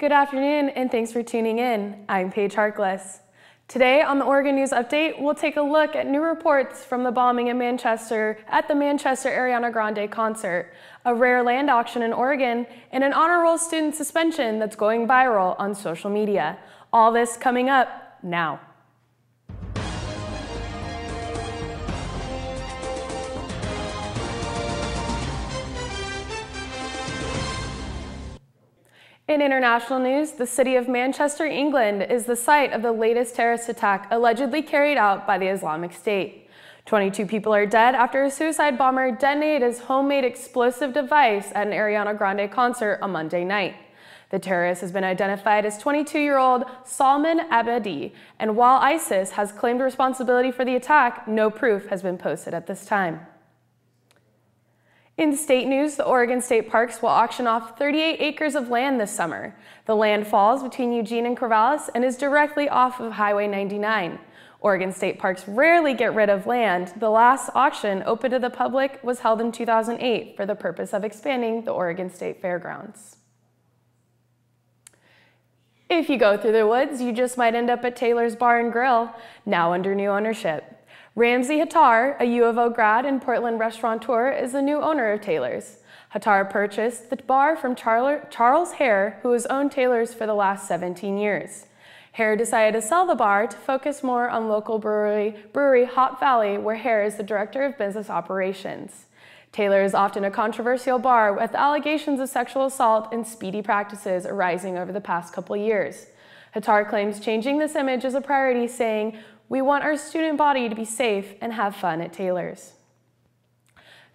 Good afternoon, and thanks for tuning in. I'm Paige Harkless. Today on the Oregon News Update, we'll take a look at new reports from the bombing in Manchester at the Manchester Ariana Grande concert, a rare land auction in Oregon, and an honor roll student suspension that's going viral on social media. All this coming up now. In international news, the city of Manchester, England is the site of the latest terrorist attack allegedly carried out by the Islamic State. 22 people are dead after a suicide bomber detonated his homemade explosive device at an Ariana Grande concert on Monday night. The terrorist has been identified as 22-year-old Salman Abedi, and while ISIS has claimed responsibility for the attack, no proof has been posted at this time. In state news, the Oregon State Parks will auction off 38 acres of land this summer. The land falls between Eugene and Corvallis and is directly off of Highway 99. Oregon State Parks rarely get rid of land. The last auction open to the public was held in 2008 for the purpose of expanding the Oregon State Fairgrounds. If you go through the woods, you just might end up at Taylor's Bar and Grill, now under new ownership. Ramsey Hattar, a U of O grad and Portland restaurateur, is the new owner of Taylor's. Hattar purchased the bar from Charles Hare, who has owned Taylor's for the last 17 years. Hare decided to sell the bar to focus more on local brewery Hop Valley, where Hare is the director of business operations. Taylor is often a controversial bar with allegations of sexual assault and speedy practices arising over the past couple years. Hattar claims changing this image is a priority, saying, "We want our student body to be safe and have fun at Taylor's."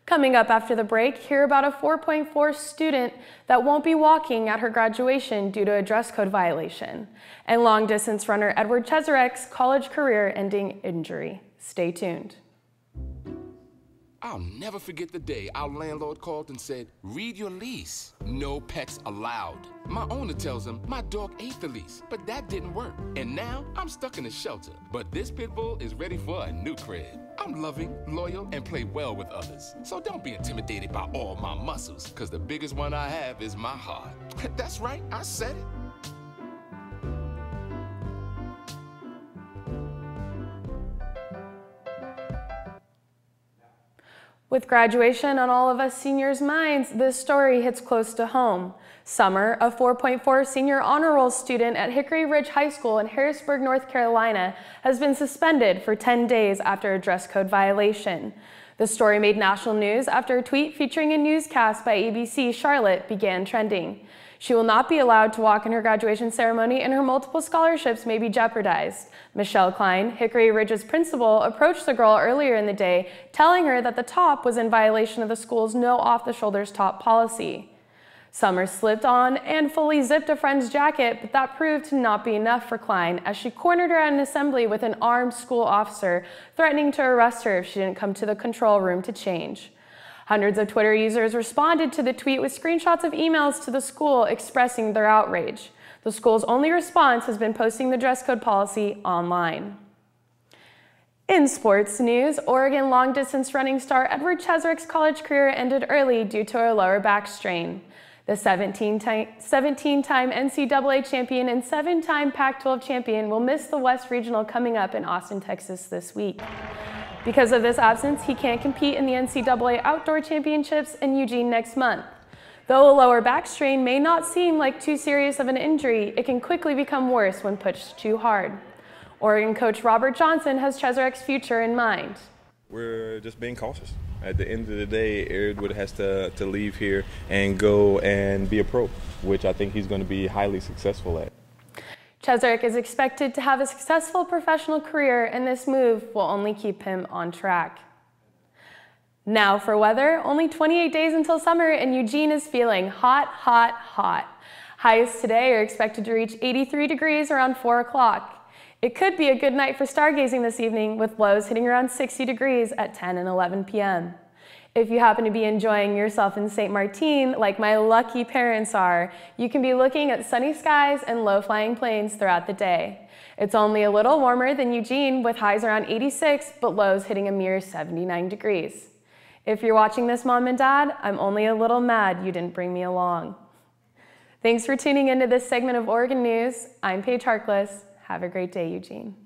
Coming up after the break, hear about a 4.4 student that won't be walking at her graduation due to a dress code violation, and long-distance runner Edward Cheserek's college career-ending injury. Stay tuned. I'll never forget the day our landlord called and said, "Read your lease. No pets allowed." My owner tells him my dog ate the lease, but that didn't work. And now I'm stuck in a shelter. But this pit bull is ready for a new crib. I'm loving, loyal, and play well with others. So don't be intimidated by all my muscles, because the biggest one I have is my heart. That's right, I said it. With graduation on all of us seniors' minds, this story hits close to home. Summer, a 4.4 senior honor roll student at Hickory Ridge High School in Harrisburg, North Carolina, has been suspended for 10 days after a dress code violation. The story made national news after a tweet featuring a newscast by ABC Charlotte began trending. She will not be allowed to walk in her graduation ceremony, and her multiple scholarships may be jeopardized. Michelle Klein, Hickory Ridge's principal, approached the girl earlier in the day, telling her that the top was in violation of the school's no off-the-shoulders top policy. Summer slipped on and fully zipped a friend's jacket, but that proved to not be enough for Klein, as she cornered her at an assembly with an armed school officer, threatening to arrest her if she didn't come to the control room to change. Hundreds of Twitter users responded to the tweet with screenshots of emails to the school expressing their outrage. The school's only response has been posting the dress code policy online. In sports news, Oregon long-distance running star Edward Cheserek's college career ended early due to a lower back strain. The 17-time NCAA champion and 7-time Pac-12 champion will miss the West Regional coming up in Austin, Texas this week. Because of this absence, he can't compete in the NCAA Outdoor Championships in Eugene next month. Though a lower back strain may not seem like too serious of an injury, it can quickly become worse when pushed too hard. Oregon coach Robert Johnson has Cheserek's future in mind. We're just being cautious. At the end of the day, Edward has to leave here and go and be a pro, which I think he's going to be highly successful at. Cheserek is expected to have a successful professional career, and this move will only keep him on track. Now for weather, only 28 days until summer, and Eugene is feeling hot, hot, hot. Highs today are expected to reach 83 degrees around 4 o'clock. It could be a good night for stargazing this evening, with lows hitting around 60 degrees at 10 and 11 p.m. If you happen to be enjoying yourself in St. Martin, like my lucky parents are, you can be looking at sunny skies and low-flying planes throughout the day. It's only a little warmer than Eugene, with highs around 86, but lows hitting a mere 79 degrees. If you're watching this, Mom and Dad, I'm only a little mad you didn't bring me along. Thanks for tuning into this segment of Oregon News. I'm Paige Harkless. Have a great day, Eugene.